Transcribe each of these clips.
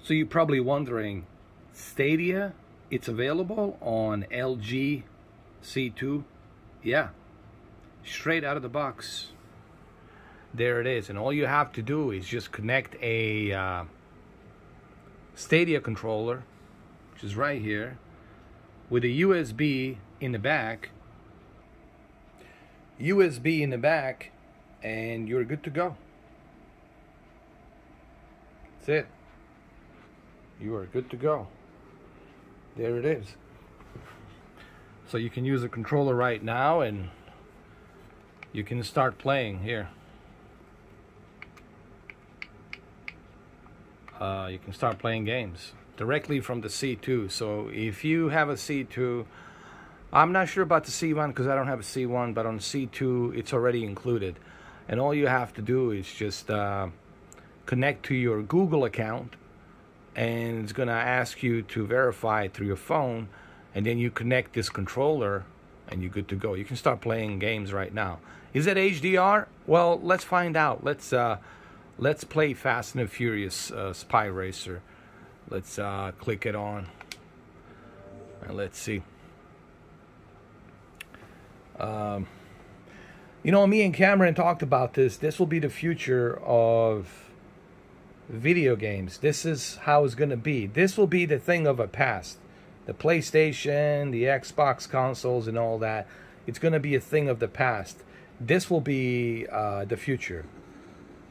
So you're probably wondering, Stadia, it's available on LG C2? Yeah, straight out of the box. There it is. And all you have to do is just connect a Stadia controller, which is right here, with a USB in the back. USB in the back, and you're good to go. That's it. You are good to go. There it is. So you can use a controller right now and you can start playing here. You can start playing games directly from the C2. So if you have a C2, I'm not sure about the C1 because I don't have a C1, but on C2 it's already included. And all you have to do is just connect to your Google account, and it's gonna ask you to verify it through your phone, and then you connect this controller and you're good to go. You can start playing games right now. Is it HDR? Well, let's find out. Let's play Fast and the Furious Spy Racer. Let's click it on and let's see. You know, me and Cameron talked about this. This will be the future of video games. This is how it's going to be. This will be the thing of a past. The PlayStation, the Xbox consoles and all that, it's going to be a thing of the past. This will be the future.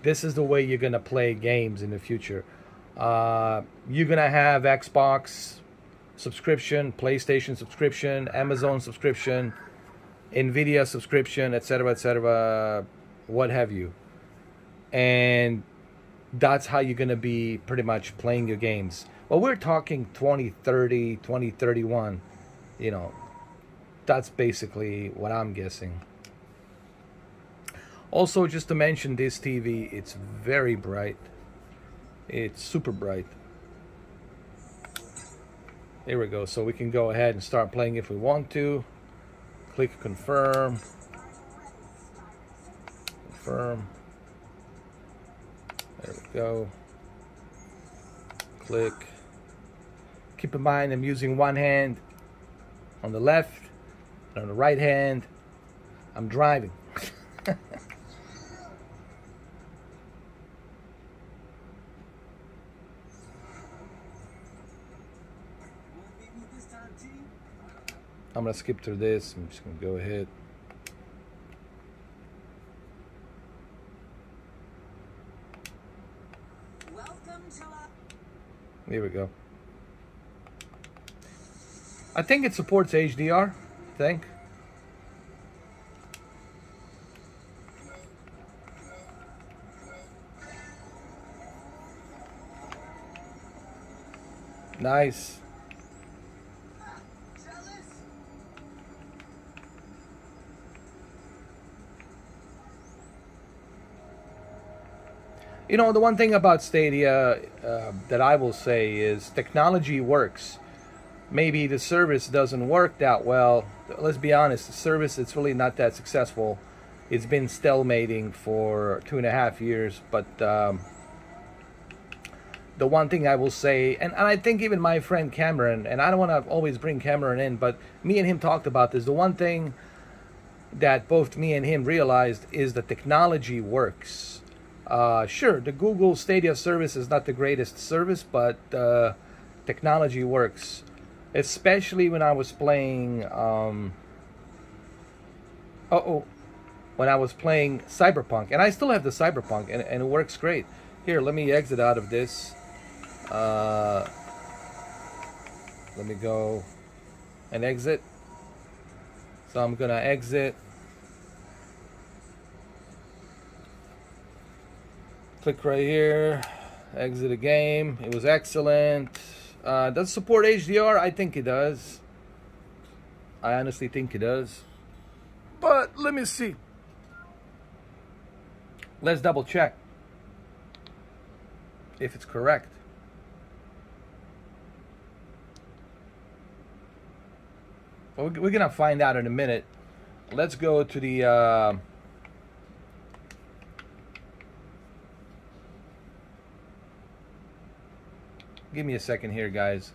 This is the way you're going to play games in the future. You're going to have Xbox subscription, PlayStation subscription, Amazon subscription, Nvidia subscription, etc., what have you. And that's how you're going to be pretty much playing your games. Well, we're talking 2030, 2031, you know. That's basically what I'm guessing. Also, just to mention this TV, it's very bright. It's super bright. There we go. So we can go ahead and start playing if we want to. Click confirm. Confirm. There we go. Click. Keep in mind I'm using one hand on the left, and on the right hand I'm driving. I'm gonna skip through this. I'm just gonna go ahead. Here we go. I think it supports HDR. I think. Nice. You know, the one thing about Stadia that I will say is technology works. Maybe the service doesn't work that well. Let's be honest, the service, it's really not that successful. It's been stalemating for 2.5 years. But the one thing I will say, and I think even my friend Cameron, and I don't want to always bring Cameron in, but me and him talked about this. The one thing that both me and him realized is that technology works. Sure, the Google Stadia service is not the greatest service, but technology works. Especially when I was playing, when I was playing Cyberpunk. And I still have the Cyberpunk, and it works great. Here, let me exit out of this. Let me go and exit. So I'm gonna exit. Click right here, exit a game. It was excellent. Does it support HDR? I think it does. I honestly think it does. But let me see. Let's double check if it's correct. Well, we're gonna find out in a minute. Let's go to the Give me a second here, guys.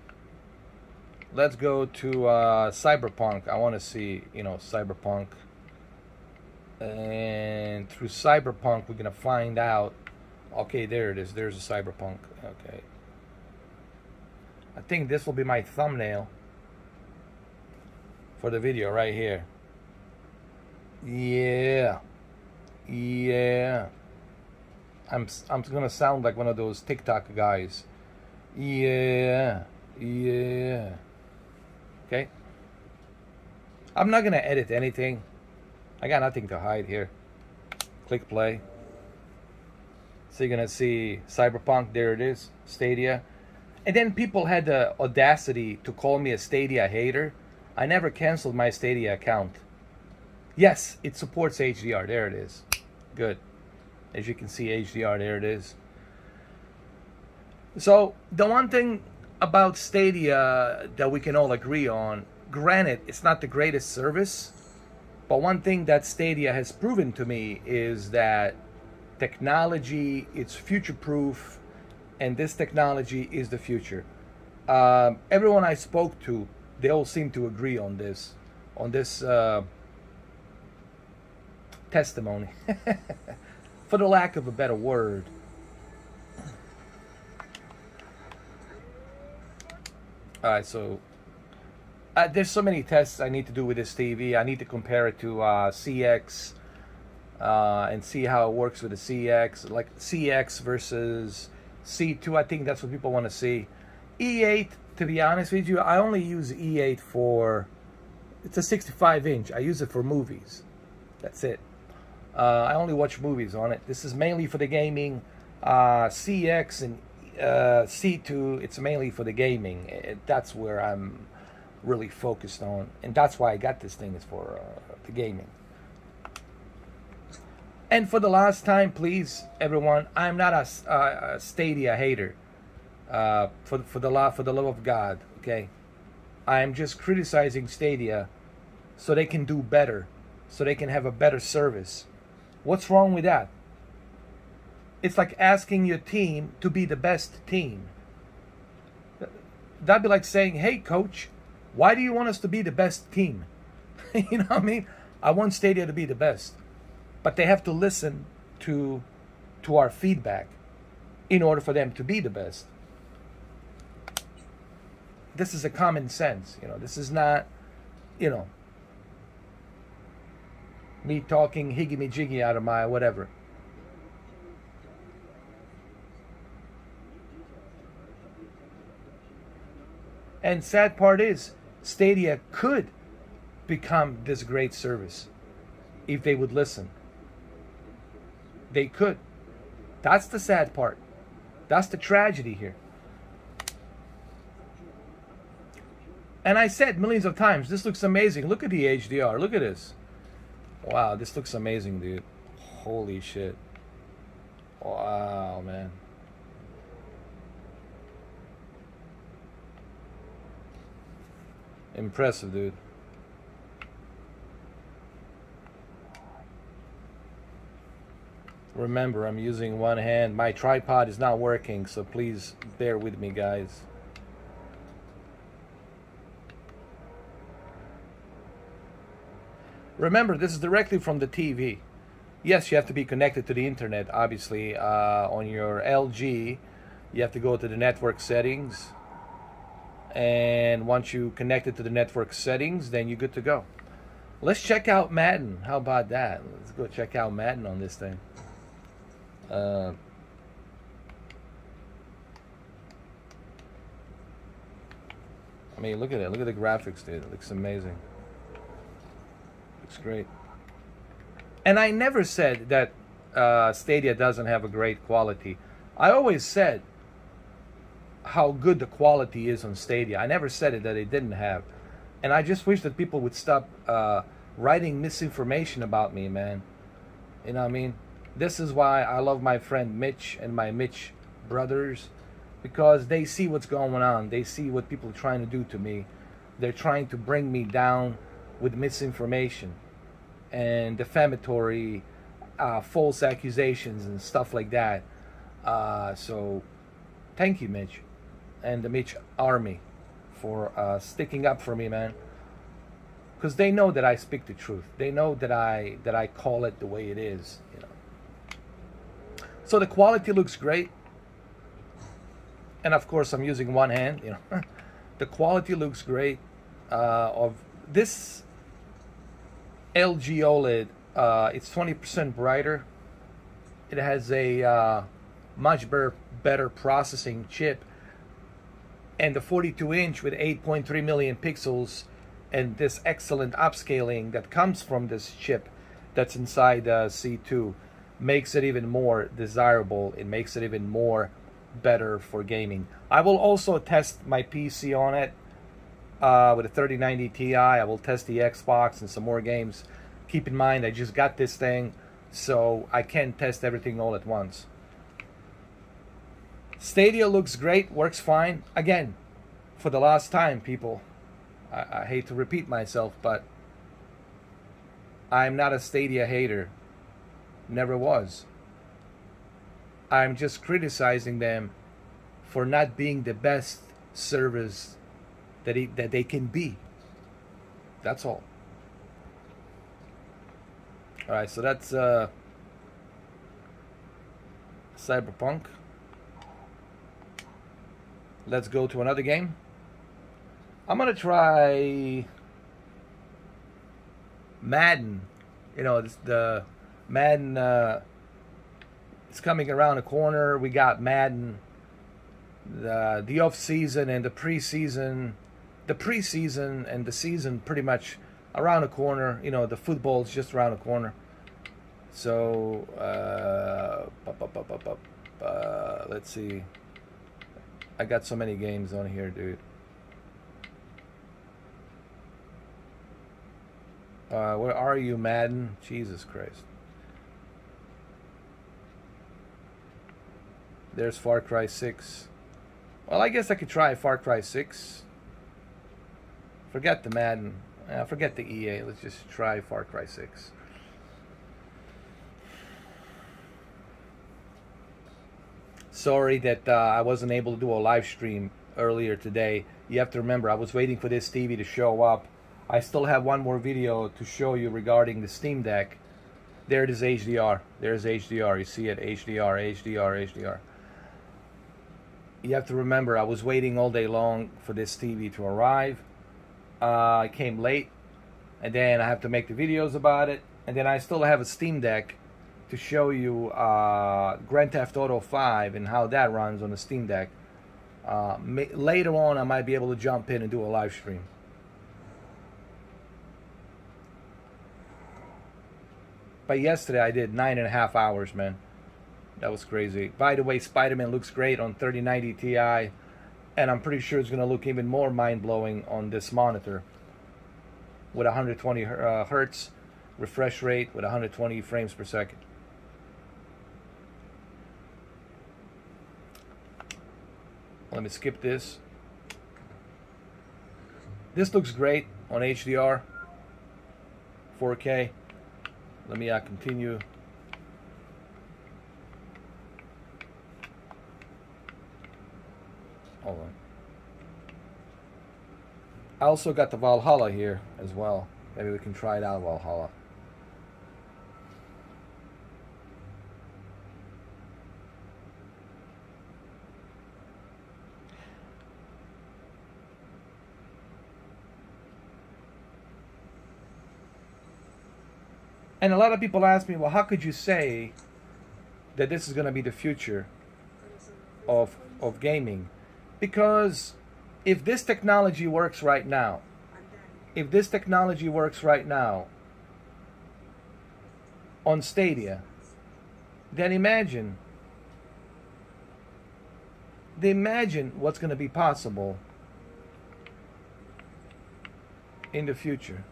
Let's go to Cyberpunk. I want to see, you know, Cyberpunk. And through Cyberpunk, we're going to find out. Okay, there it is. There's a Cyberpunk. Okay. I think this will be my thumbnail for the video right here. Yeah. Yeah. I'm going to sound like one of those TikTok guys. Yeah. Yeah. Okay. I'm not going to edit anything. I got nothing to hide here. Click play. So you're going to see Cyberpunk. There it is. Stadia. And then people had the audacity to call me a Stadia hater. I never canceled my Stadia account. Yes, it supports HDR. There it is. Good. As you can see, HDR. There it is. So the one thing about Stadia that we can all agree on, granted, it's not the greatest service, but one thing that Stadia has proven to me is that technology, it's future-proof, and this technology is the future. Everyone I spoke to, they all seem to agree on this testimony, for the lack of a better word. All right, so there's so many tests I need to do with this TV. I need to compare it to CX and see how it works with the CX, like CX versus C2. I think that's what people want to see. E8, to be honest with you, I only use E8 for, it's a 65-inch. I use it for movies. That's it. I only watch movies on it. This is mainly for the gaming. CX and C2, it's mainly for the gaming. That's where I'm really focused on, and that's why I got this thing, is for the gaming. And for the last time, please, everyone, I'm not a Stadia hater. For the love of God, okay? I'm just criticizing Stadia so they can do better, so they can have a better service. What's wrong with that? It's like asking your team to be the best team. That'd be like saying, hey, coach, why do you want us to be the best team? You know what I mean? I want Stadia to be the best. But they have to listen to our feedback in order for them to be the best. This is a common sense. You know, this is not, you know, me talking higgy-me-jiggy out of my whatever. And sad part is, Stadia could become this great service if they would listen. They could. That's the sad part. That's the tragedy here. And I said millions of times, this looks amazing. Look at the HDR. Look at this. Wow, this looks amazing, dude. Holy shit. Wow, man. Impressive, dude. Remember, I'm using one hand. My tripod is not working, so please bear with me, guys. Remember, this is directly from the TV. Yes, you have to be connected to the internet, obviously. On your LG, you have to go to the network settings. And once you connect it to the network settings, then you're good to go. Let's check out Madden. How about that? Let's go check out Madden on this thing. I mean, look at it. Look at the graphics, dude. It looks amazing. Looks great. And I never said that Stadia doesn't have a great quality. I always said how good the quality is on Stadia. I never said it that it didn't have. And I just wish that people would stop writing misinformation about me, man. You know what I mean? This is why I love my friend Mitch and my Mitch brothers, because they see what's going on. They see what people are trying to do to me. They're trying to bring me down with misinformation and defamatory false accusations and stuff like that. So thank you, Mitch. and the Mitch Army for sticking up for me, man. Because they know that I speak the truth. They know that I call it the way it is, you know. So the quality looks great, and of course I'm using one hand, you know. The quality looks great. Of this LG OLED, it's 20% brighter. It has a much better processing chip, and the 42-inch with 8.3 million pixels and this excellent upscaling that comes from this chip that's inside the C2 makes it even more desirable. It makes it even more better for gaming. I will also test my PC on it with a 3090 Ti. I will test the Xbox and some more games. Keep in mind, I just got this thing, so I can't test everything all at once. Stadia looks great, works fine. Again, for the last time, people, I hate to repeat myself, but I'm not a Stadia hater. Never was. I'm just criticizing them for not being the best service that they can be. That's all. Alright, so that's Cyberpunk. Let's go to another game. I'm gonna try Madden. You know, the Madden it's coming around the corner. We got Madden, the off season and the preseason. The preseason and the season pretty much around the corner. You know, the football's just around the corner. So let's see. I got so many games on here, dude. Where are you, Madden? Jesus Christ. There's Far Cry 6. Well, I guess I could try Far Cry 6. Forget the Madden. Forget the EA. Let's just try Far Cry 6. Sorry that I wasn't able to do a live stream earlier today. You have to remember, I was waiting for this TV to show up. I still have one more video to show you regarding the Steam Deck. There it is, HDR. There's HDR. You see it, HDR, HDR, HDR. You have to remember, I was waiting all day long for this TV to arrive. I came late, and then I have to make the videos about it, and then I still have a Steam Deck to show you Grand Theft Auto 5 and how that runs on the Steam Deck. Later on, I might be able to jump in and do a live stream. But yesterday I did 9.5 hours, man. That was crazy. By the way, Spider-Man looks great on 3090 Ti, and I'm pretty sure it's going to look even more mind-blowing on this monitor with 120 hertz refresh rate with 120 frames per second. Let me skip this. This looks great on HDR, 4K. Let me continue. Hold on. I also got the Valhalla here as well. Maybe we can try it out, Valhalla. And a lot of people ask me, well, how could you say that this is going to be the future of gaming? Because if this technology works right now, on Stadia, then imagine what's going to be possible in the future.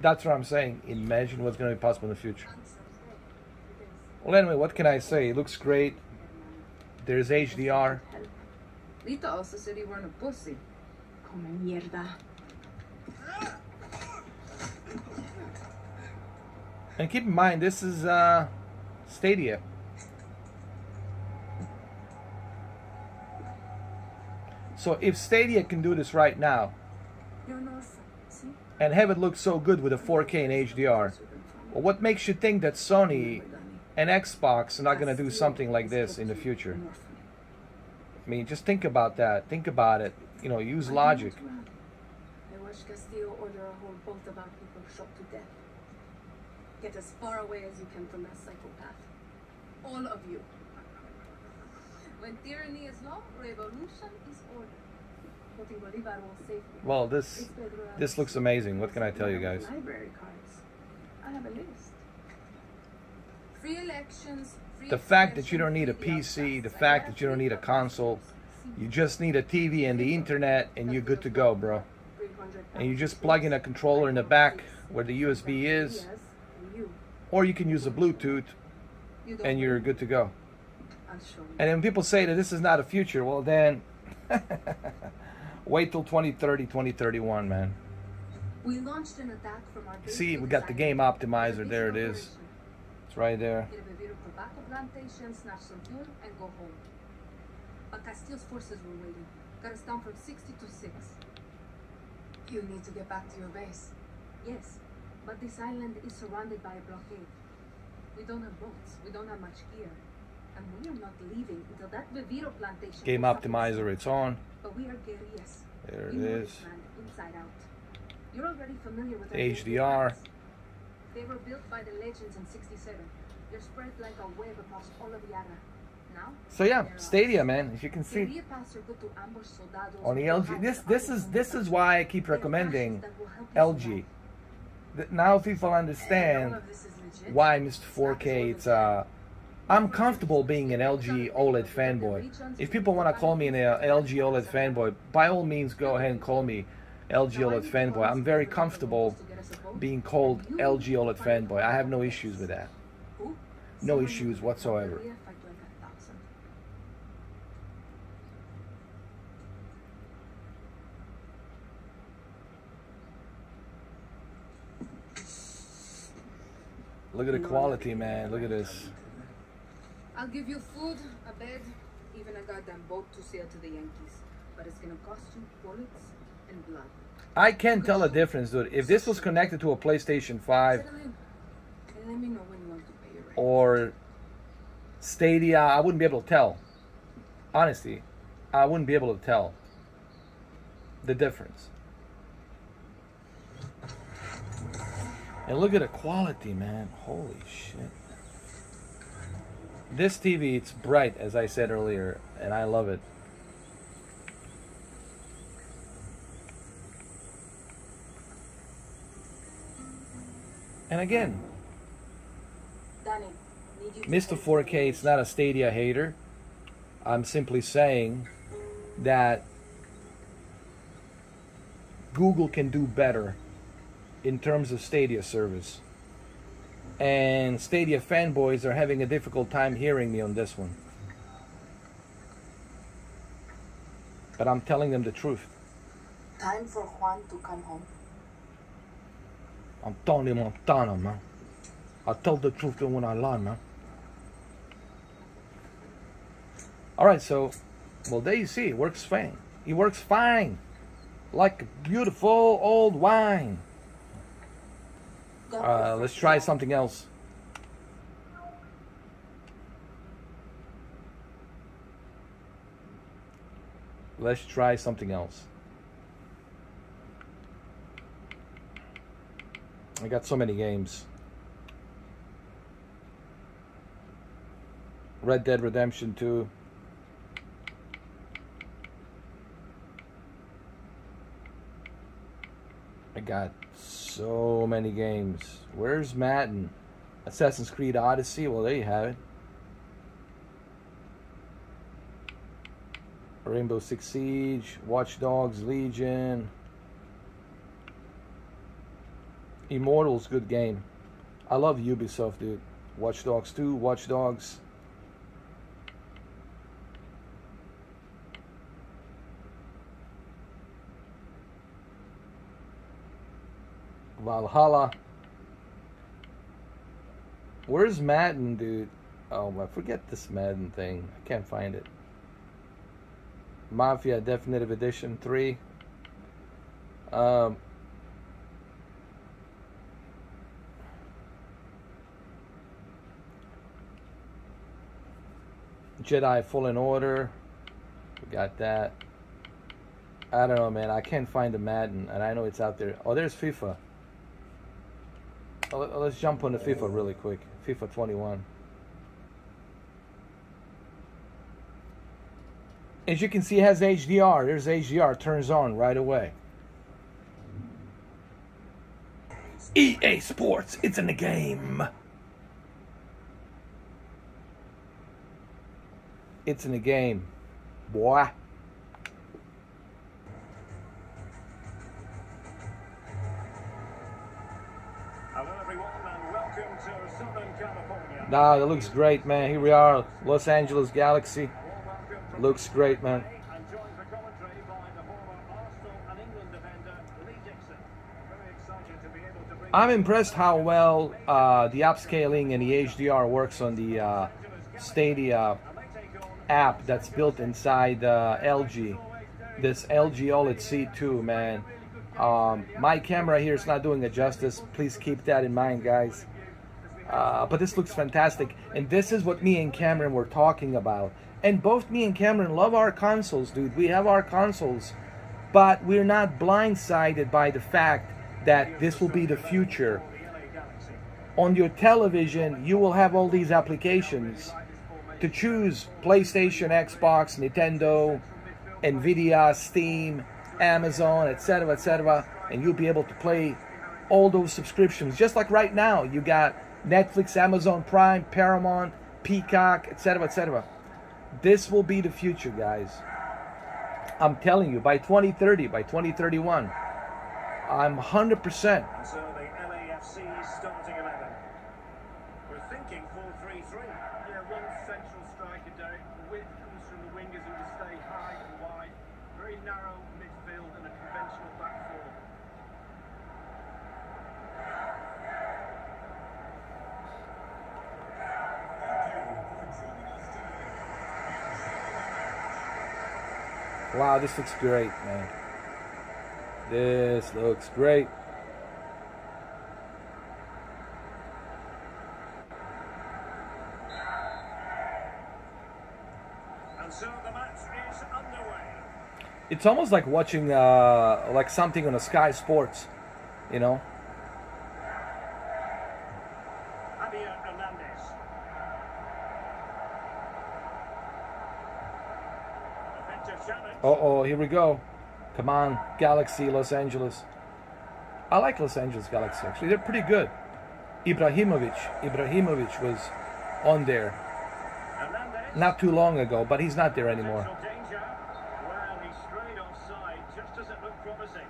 That's what I'm saying. Imagine what's going to be possible in the future. Well, anyway, what can I say? It looks great. There's HDR. Lita also said you weren't a pussy. Come mierda. And keep in mind, this is Stadia. So if Stadia can do this right now and have it look so good with a 4K and HDR, well, what makes you think that Sony and Xbox are not going to do something like this in the future? I mean, just think about that. Think about it. You know, use logic. I watched Castillo order a whole boat about people shot to death. Get as far away as you can from that psychopath. All of you. When tyranny is law, revolution is order. Bolivar will save you. Well, this looks amazing. What can I tell you guys? Library cards. I have a list. Free elections. The fact that you don't need a PC, the fact that you don't need a console, you just need a TV and the internet, and you're good to go, bro. And you just plug in a controller in the back where the USB is, or you can use a Bluetooth, and you're good to go. And then people say that this is not a future, well then, wait till 2030, 2031, man. We launched an attack from our See, we got the game optimizer, there it is. It's right there. Tobacco plantation, snatch some fuel, and go home. But Castillo's forces were waiting. Got us down from 60 to 6. You need to get back to your base. Yes, but this island is surrounded by a blockade. We don't have boats. We don't have much gear. And we are not leaving until that Viviro plantation. Game optimizer, it's on. But we are guerrillas. There it is. Inside out. You're already familiar with HDR. They were built by the legends in 67. They're spread like a web across all of Yara. Now, so yeah, Stadia, man, as you can see on the LG. This is why I keep recommending LG. Now people understand why Mr. 4K. It's I'm comfortable being an LG OLED fanboy. If people want to call me an LG OLED fanboy, by all means go ahead and call me LG OLED fanboy. I'm very comfortable being called LG OLED fanboy. I have no issues with that. No issues whatsoever. Look at the quality, man. Look at this. I'll give you food, a bed, even a goddamn boat to sail to the Yankees. But it's gonna cost you bullets and blood. I can't tell a difference, dude. If this was connected to a PlayStation 5 let me know when you want to pay your rent. or Stadia, I wouldn't be able to tell. Honestly, I wouldn't be able to tell the difference. And look at the quality, man. Holy shit. This TV, it's bright, as I said earlier, and I love it. And again, Mr. 4K, it's not a Stadia hater. I'm simply saying that Google can do better in terms of Stadia service. And Stadia fanboys are having a difficult time hearing me on this one. But I'm telling them the truth. Time for Juan to come home. I'm Tony Montana, man. I tell the truth when I lie, man. Alright, so, well, there you see, it works fine. It works fine. Like beautiful old wine. Let's try something else. Let's try something else. I got so many games. Red Dead Redemption 2. I got so many games. Where's Madden? Assassin's Creed Odyssey. Well, there you have it. Rainbow Six Siege, Watch Dogs Legion. Immortals, good game. I love Ubisoft, dude. Watch Dogs 2, Watch Dogs. Valhalla. Where's Madden, dude? Oh, I forget this Madden thing. I can't find it. Mafia Definitive Edition 3. Jedi Fallen Order. We got that. I don't know, man. I can't find the Madden, and I know it's out there. Oh, there's FIFA. Oh, let's jump on the FIFA really quick. FIFA 21. As you can see, it has HDR. There's HDR. Turns on right away. EA Sports. It's in the game. It's in the game. Boy. Hello everyone and welcome to Southern California. Nah, that looks great, man. Here we are, Los Angeles Galaxy. Looks great, man. I'm joined for commentary by the former Arsenal and England defender, Lee Dixon. Very excited to be able to bring... I'm impressed how well the upscaling and the HDR works on the Stadia app that's built inside LG. This LG Oled C2, man. My camera here is not doing it justice. Please keep that in mind, guys. But this looks fantastic. And this is what me and Cameron were talking about. And both me and Cameron love our consoles, dude. We have our consoles. But we're not blindsided by the fact that this will be the future. On your television, you will have all these applications to choose: PlayStation, Xbox, Nintendo, Nvidia, Steam, Amazon, etc., etc., and you'll be able to play all those subscriptions. Just like right now, you got Netflix, Amazon Prime, Paramount, Peacock, etc., etc. This will be the future, guys. I'm telling you, by 2030, by 2031, I'm 100%. And so the LAFC starting 11. We're thinking 4-3-3. Yeah, one central striker, Derek. The width comes from the wingers who will stay high and wide. Very narrow midfield and a conventional back four. Wow, this looks great, man. This looks great. And so the match is underway. It's almost like watching like something on a Sky Sports, you know. Javier Hernandez. Effective challenge. Uh-oh, here we go. Come on, Galaxy, Los Angeles. I like Los Angeles Galaxy, actually. They're pretty good. Ibrahimovic was on there Hernandez. not too long ago, but he's not there anymore. Potential danger. Well, he strayed offside just as it looked promising.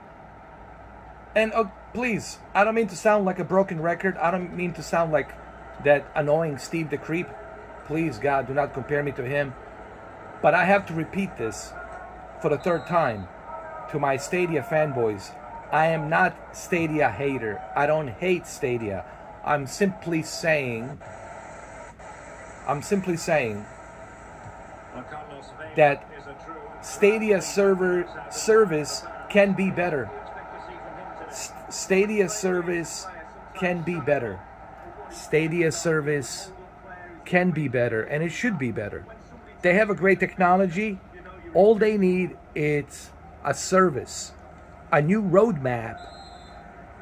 And please, I don't mean to sound like a broken record. I don't mean to sound like that annoying Steve the Creep. Please, God, do not compare me to him. But I have to repeat this for the third time to my Stadia fanboys. I am not Stadia hater. I don't hate Stadia. I'm simply saying Well, Carlos Vela that is a true Stadia service can be better. Stadia service can be better. Stadia service can be better, and it should be better. They have a great technology. All they need is a service, a new roadmap.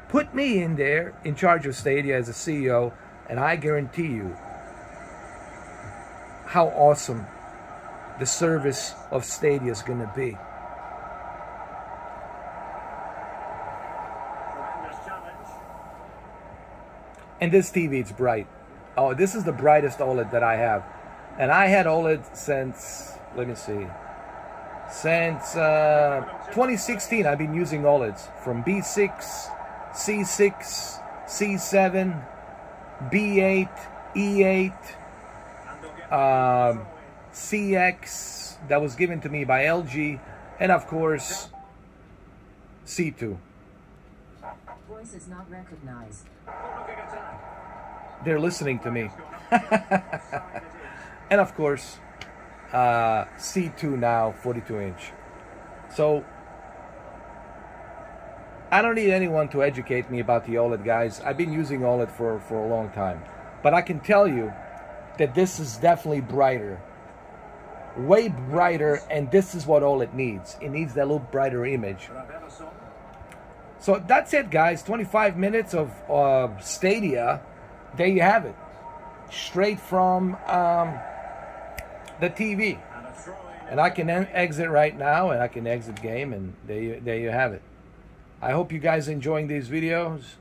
Put me in there in charge of Stadia as a CEO, and I guarantee you how awesome the service of Stadia is going to be. tremendous challenge. And this TV, it's bright. Oh, this is the brightest OLED that I have. And I had OLED since, let me see, since 2016 I've been using OLEDs. From B6, C6, C7, B8, E8, CX, that was given to me by LG, and of course, C2. Voice is not recognized. Good-looking attack. They're listening to me. And of course, C2 now 42-inch. So I don't need anyone to educate me about the OLED, guys. I've been using OLED for a long time. But I can tell you that this is definitely brighter. Way brighter, and this is what OLED needs. It needs that little brighter image. So that's it, guys. 25 minutes of Stadia. There you have it. Straight from the TV. And I can exit right now, and I can exit game, and there you have it. I hope you guys are enjoying these videos.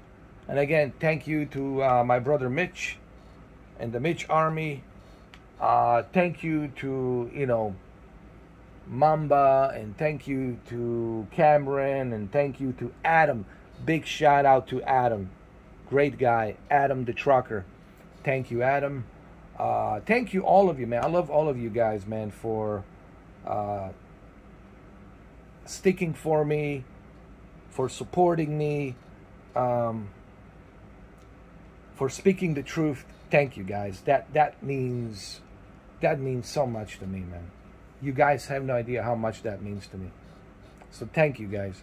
And again, thank you to my brother Mitch and the Mitch Army. Thank you to, you know, Mamba, and thank you to Cameron, and thank you to Adam. Big shout out to Adam. Great guy, Adam the trucker. Thank you, Adam. Thank you, all of you, man. I love all of you guys, man, for sticking for me, for supporting me, for speaking the truth. Thank you, guys. That means so much to me, man. You guys have no idea how much that means to me. So thank you, guys.